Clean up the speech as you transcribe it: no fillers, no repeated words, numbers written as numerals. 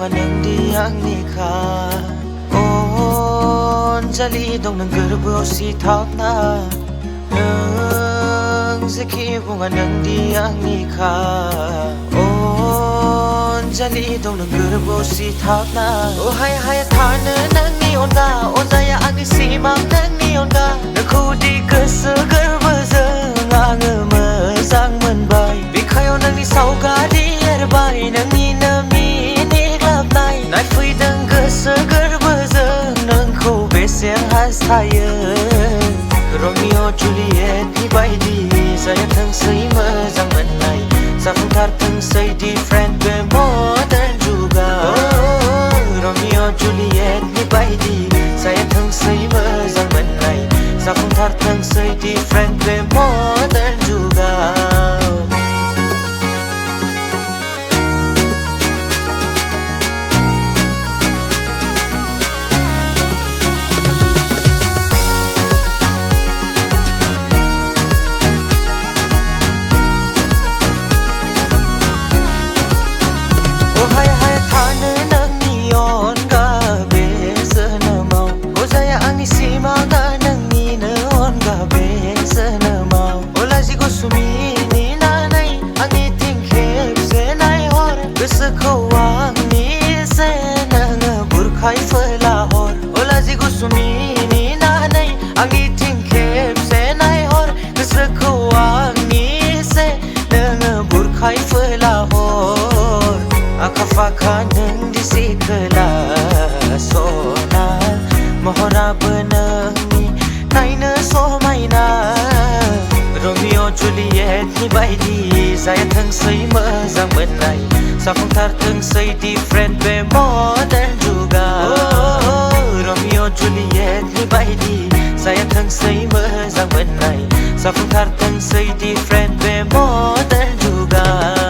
bunga nang angnika on jali dong nang gerbo si thapna nang zeki bunga nang angnika on jali dong nang gerbo si thapna oh hai hai thana nang ni onga onaya ani simam nang ni onga nakudi goso gerbo jeng आङो मोजां मोनबाय बिखायाव नोंनि सावगारि एरबाय नोंनि नोंनि ग्लाबनाय नायफैदों गोसो गोरबोजों नोंखौ बेसेन हास्थायो रमिअ जुलियेटनि बायदि जायाथोंसै मोजां मोननाय जाफुंथारथोंसै डिफरेन्ट बे मडार्न जुगाव रमिअ जुलियेटनि बायदि जायाथोंसै मोजां मोननाय जाफुंथारथोंसै डिफरेन्ट बे मडार्न जुगाव गोसोखौ आंनि जे नोङो बुरखायफोला हर अलाजि गुसुमिनि नानै आंनिथिं खेबसे नायहर गोसोखौ आंनि जे नोङो बुरखायफोला हर आखा फाखा नों दिसि खोला सना महराबो नोंनि नायनो समायना रमिअ जुलियेटनि बायदि जायाथोंसै मोजां मोननाय जाफुंथारथोंसै डिफरेन्ट बे मडार्न जुगाव रमिअ जुलियेटनि बायदि जायाथोंसै मोजां मोननाय जाफुंथारथोंसै डिफरेन्ट बे मडार्न जुगाव